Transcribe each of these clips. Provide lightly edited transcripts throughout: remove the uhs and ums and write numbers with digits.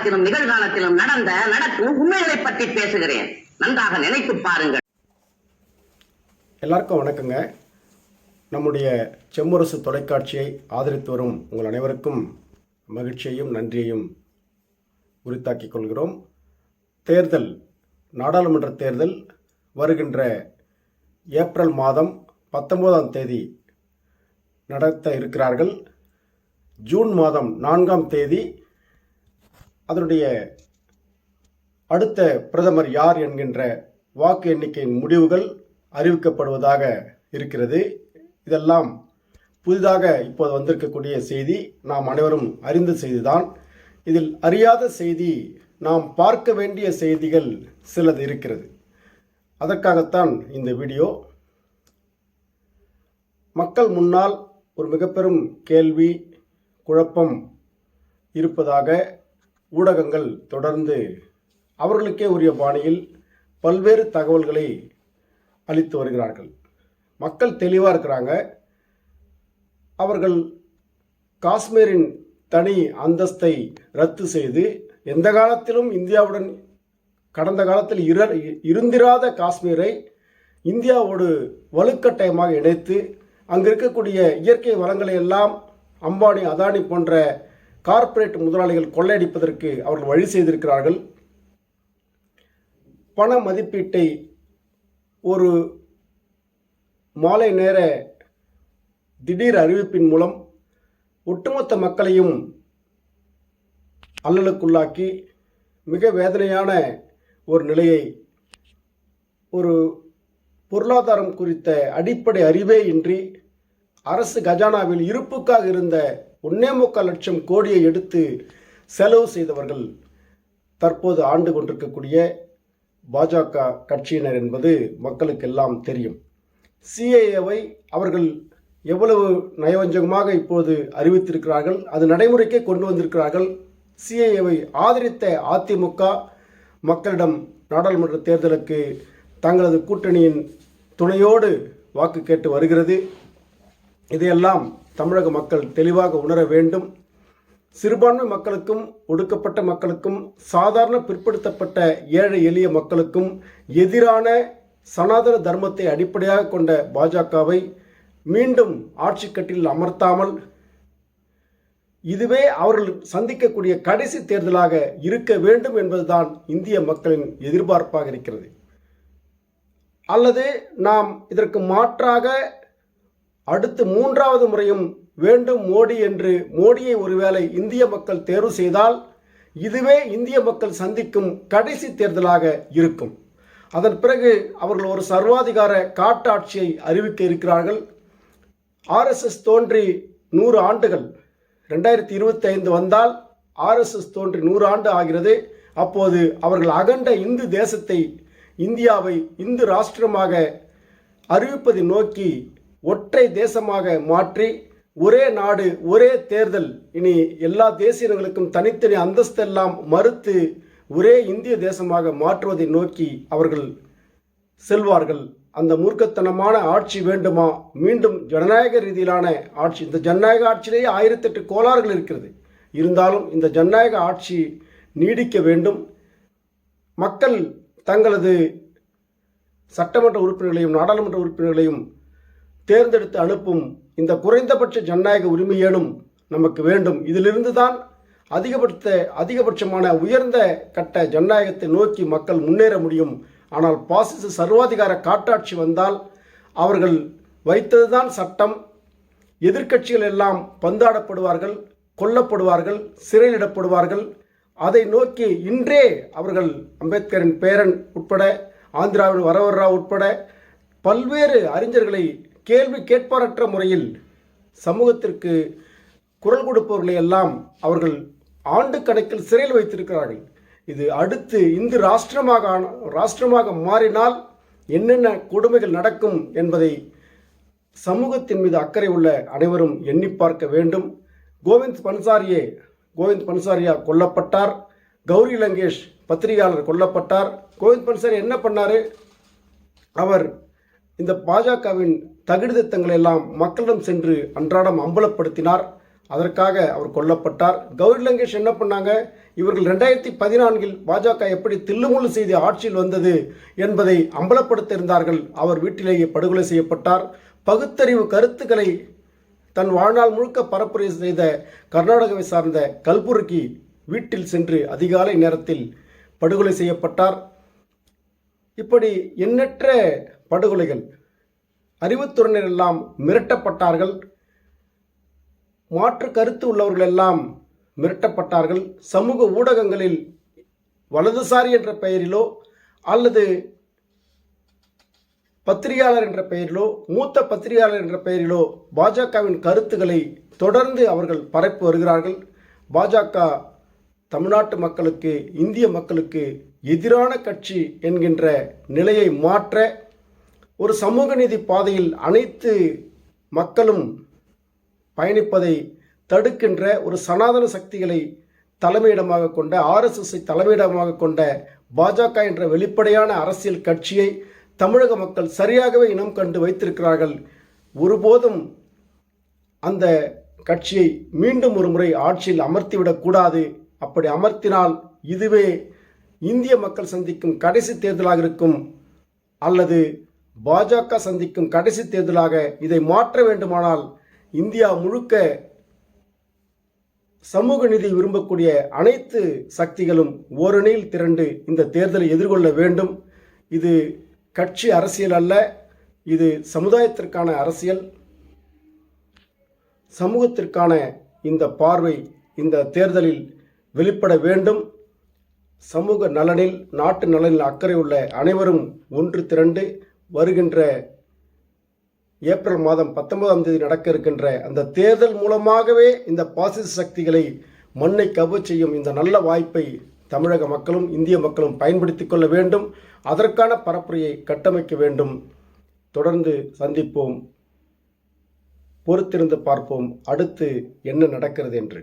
எதிர்காலத்திலும் நிகழ்காலத்திலும் நடக்கும் உண்மைகளை பற்றி பேசுகிறேன். நன்றாக நினைத்து பாருங்கள். எல்லாருக்கும் வணக்கங்க. நம்முடைய செம்முரசு தொலைக்காட்சியை ஆதரித்து வரும் உங்கள் அனைவருக்கும் மகிழ்ச்சியையும் நன்றியையும் உரித்தாக்கிக் கொள்கிறோம். தேர்தல், நாடாளுமன்ற தேர்தல் வருகின்ற ஏப்ரல் மாதம் 19ஆம் தேதி நடத்த இருக்கிறார்கள். ஜூன் மாதம் 4ஆம் தேதி அதனுடைய அடுத்த பிரதமர் யார் என்கின்ற வாக்கு எண்ணிக்கையின் முடிவுகள் அறிவிக்கப்படுவதாக இருக்கிறது. இதெல்லாம் புதிதாக இப்போது வந்திருக்கக்கூடிய செய்தி, நாம் அனைவரும் அறிந்த செய்திதான். இதில் அறியாத செய்தி, நாம் பார்க்க வேண்டிய செய்திகள் சிலது இருக்கிறது. அதற்காகத்தான் இந்த வீடியோ. மக்கள் முன்னால் ஒரு மிகப்பெரும் கேள்வி, குழப்பம் இருப்பதாக ஊடகங்கள் தொடர்ந்து அவர்களுக்கே உரிய பாணியில் பல்வேறு தகவல்களை அளித்து வருகிறார்கள். மக்கள் தெளிவாக இருக்கிறாங்க. அவர்கள் காஷ்மீரின் தனி அந்தஸ்தை ரத்து செய்து, எந்த காலத்திலும் இந்தியாவுடன் கடந்த காலத்தில் இருந்திராத காஷ்மீரை இந்தியாவோடு வலுக்கட்டாயமாக இணைத்து அங்கு இருக்கக்கூடிய இயற்கை வளங்களை எல்லாம் அம்பானி, அதானி போன்ற கார்ப்பரேட் முதலாளிகள் கொள்ளையடிப்பதற்கு அவர்கள் வழி செய்திருக்கிறார்கள். பண மதிப்பீட்டை ஒரு மாலை நேர திடீர் அறிவிப்பின் மூலம் ஒட்டுமொத்த மக்களையும் அல்லலுக்குள்ளாக்கி மிக வேதனையான ஒரு நிலையை, ஒரு பொருளாதாரம் குறித்த அடிப்படை அறிவே இன்றி அரசு கஜானாவில் இருப்புக்காக இருந்த 1.25 லட்சம் கோடியை எடுத்து செலவு செய்தவர்கள் தற்போது ஆண்டு கொண்டிருக்கக்கூடிய பாஜக கட்சியினர் என்பது மக்களுக்கெல்லாம் தெரியும். சிஏஏவை அவர்கள் எவ்வளவு நயவஞ்சகமாக இப்போது அறிவித்திருக்கிறார்கள், அது நடைமுறைக்கே கொண்டு வந்திருக்கிறார்கள். சிஏஏவை ஆதரித்த அதிமுக மக்களிடம் நாடாளுமன்ற தேர்தலுக்கு தங்களது கூட்டணியின் துணையோடு வாக்கு கேட்டு வருகிறது. இதையெல்லாம் தமிழக மக்கள் தெளிவாக உணர வேண்டும். சிறுபான்மை மக்களுக்கும், ஒடுக்கப்பட்ட மக்களுக்கும், சாதாரண பிற்படுத்தப்பட்ட ஏழை எளிய மக்களுக்கும் எதிரான சனாதன தர்மத்தை அடிப்படையாக கொண்ட பாஜகவை மீண்டும் ஆட்சி கட்டில் அமர்த்தாமல், இதுவே அவர்கள் சந்திக்கக்கூடிய கடைசி தேர்தலாக இருக்க வேண்டும் என்பதுதான் இந்திய மக்களின் எதிர்பார்ப்பாக இருக்கிறது. அல்லது நாம் இதற்கு மாற்றாக அடுத்து 3வது முறையும் வேண்டும் மோடி என்று மோடியை ஒருவேளை இந்திய மக்கள் தேர்வு செய்தால் இதுவே இந்திய மக்கள் சந்திக்கும் கடைசி தேர்தலாக இருக்கும். அதன் பிறகு அவர்கள் ஒரு சர்வாதிகார காட்டாட்சியை அறிவிக்க இருக்கிறார்கள். ஆர்எஸ்எஸ் தோன்றி 100 ஆண்டுகள், 2025 வந்தால் ஆர்எஸ்எஸ் தோன்றி 100 ஆண்டு ஆகிறது. அப்போது அவர்கள் அகண்ட இந்து தேசத்தை, இந்தியாவை இந்து ராஷ்டிரமாக அறிவிப்பதை நோக்கி ஒற்றை தேசமாக மாற்றி, ஒரே நாடு ஒரே தேர்தல், இனி எல்லா தேசியங்களுக்கும் தனித்தனி அந்தஸ்தெல்லாம் மறுத்து ஒரே இந்திய தேசமாக மாற்றுவதை நோக்கி அவர்கள் செல்வார்கள். அந்த மூர்க்கத்தனமான ஆட்சி வேண்டுமா? மீண்டும் ஜனநாயக ரீதியிலான ஆட்சி. இந்த ஜனநாயக ஆட்சியிலேயே 1008 கோளாறுகள் இருக்கிறது. இருந்தாலும் இந்த ஜனநாயக ஆட்சி நீடிக்க வேண்டும். மக்கள் தங்களது சட்டமன்ற உறுப்பினர்களையும் நாடாளுமன்ற உறுப்பினர்களையும் தேர்ந்தெடுத்து அனுப்பும் இந்த குறைந்தபட்ச ஜனநாயக உரிமையேனும் நமக்கு வேண்டும். இதிலிருந்து தான் அதிகபட்சமான உயர்ந்த கட்ட ஜனநாயகத்தை நோக்கி மக்கள் முன்னேற முடியும். ஆனால் பாசிச சர்வாதிகார காட்டாட்சி வந்தால் அவர்கள் வைத்ததுதான் சட்டம். எதிர்க்கட்சிகள் எல்லாம் பந்தாடப்படுவார்கள், கொல்லப்படுவார்கள், சிறையிடப்படுவார்கள். அதை நோக்கி இன்றே அவர்கள் அம்பேத்கரின் பேரன் உட்பட, ஆந்திராவின் வரவர்ராவ் உட்பட பல்வேறு அறிஞர்களை கேள்வி கேட்பாரற்ற முறையில் சமூகத்திற்கு குரல் கொடுப்பவர்களை எல்லாம் அவர்கள் ஆண்டு கணக்கில் சிறையில் வைத்திருக்கிறார்கள். இது அடுத்து இந்து ராஷ்டிரமாக மாறினால் என்னென்ன கொடுமைகள் நடக்கும் என்பதை சமூகத்தின் மீது அக்கறை உள்ள அனைவரும் எண்ணி பார்க்க வேண்டும். கோவிந்த் பன்சாரியா கொல்லப்பட்டார். கௌரி லங்கேஷ் பத்திரிகையாளர் கொல்லப்பட்டார். கோவிந்த் பன்சாரி என்ன பண்ணார்? அவர் இந்த பாஜகவின் தகுதித்தங்களை எல்லாம் மக்களிடம் சென்று அன்றாடம் அம்பலப்படுத்தினார். அதற்காக அவர் கொல்லப்பட்டார். கௌரி லங்கேஷ் என்ன பண்ணாங்க, இவர்கள் 2014 பாஜக எப்படி தில்லுமுள்ளு செய்து ஆட்சியில் வந்தது என்பதை அம்பலப்படுத்த இருந்தார்கள். அவர் வீட்டிலேயே படுகொலை செய்யப்பட்டார். பகுத்தறிவு கருத்துக்களை தன் வாழ்நாள் முழுக்க பரப்புரை செய்த கர்நாடகாவை சார்ந்த கல்புர்கி வீட்டில் சென்று அதிகாலை நேரத்தில் படுகொலை செய்யப்பட்டார். இப்படி எண்ணற்ற படுகொலைகள், அறிவுத்துறையினர் எல்லாம் மிரட்டப்பட்டார்கள். மாற்று கருத்து உள்ளவர்கள் எல்லாம் மிரட்டப்பட்டார்கள். சமூக ஊடகங்களில் வலதுசாரி என்ற பெயரிலோ அல்லது பத்திரிகையாளர் என்ற பெயரிலோ மூத்த பத்திரிகையாளர் என்ற பெயரிலோ பாஜகவின் கருத்துக்களை தொடர்ந்து அவர்கள் பரப்பி வருகிறார்கள். பாஜக தமிழ்நாட்டு மக்களுக்கு, இந்திய மக்களுக்கு எதிரான கட்சி என்கின்ற நிலையை மாற்ற, ஒரு சமூக நீதி பாதையில் அனைத்து மக்களும் பயணிப்பதை தடுக்கின்ற ஒரு சனாதன சக்திகளை தலைமையிடமாக கொண்ட, RSSஐ தலைமையிடமாக கொண்ட பாஜக என்ற வெளிப்படையான அரசியல் கட்சியை தமிழக மக்கள் சரியாகவே இனம் கண்டு வைத்திருக்கிறார்கள். ஒருபோதும் அந்த கட்சியை மீண்டும் ஒரு முறை ஆட்சியில் அமர்த்திவிடக்கூடாது. அப்படி அமர்த்தினால் இதுவே இந்திய மக்கள் சந்திக்கும் கடைசி தேர்தலாக இருக்கும், அல்லது பாஜக சந்திக்கும் கடைசி தேர்தலாக இதை மாற்ற வேண்டுமானால் இந்தியா முழுக்க சமூக நீதி விரும்பக்கூடிய அனைத்து சக்திகளும் ஓரணியில் திரண்டு இந்த தேர்தலை எதிர்கொள்ள வேண்டும். இது கட்சி அரசியல் அல்ல, இது சமுதாயத்திற்கான அரசியல். சமூகத்திற்கான இந்த பார்வை இந்த தேர்தலில் வெளிப்பட வேண்டும். சமூக நலனில், நாட்டு நலனில் அக்கறை உள்ள அனைவரும் ஒன்று திரண்டு வருகின்ற ஏப்ரல் மாதம் 19ஆம் தேதி நடக்க இருக்கின்ற அந்த தேர்தல் மூலமாகவே இந்த பாசிச சக்திகளை மண்ணை கவ்வச் செய்யும் இந்த நல்ல வாய்ப்பை தமிழக மக்களும் இந்திய மக்களும் பயன்படுத்திக் கொள்ள வேண்டும். அதற்கான பரப்புரையை கட்டமைக்க வேண்டும். தொடர்ந்து சந்திப்போம், பொறுத்திருந்து பார்ப்போம் அடுத்து என்ன நடக்கிறது என்று.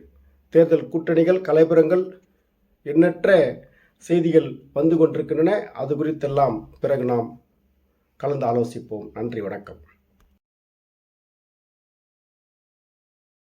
தேர்தல் கூட்டணிகள், கலைபுரங்கள், எண்ணற்ற செய்திகள் வந்து கொண்டிருக்கின்றன. அது குறித்தெல்லாம் பிறகு நாம் கலந்து ஆலோசிப்போம். நன்றி, வணக்கம்.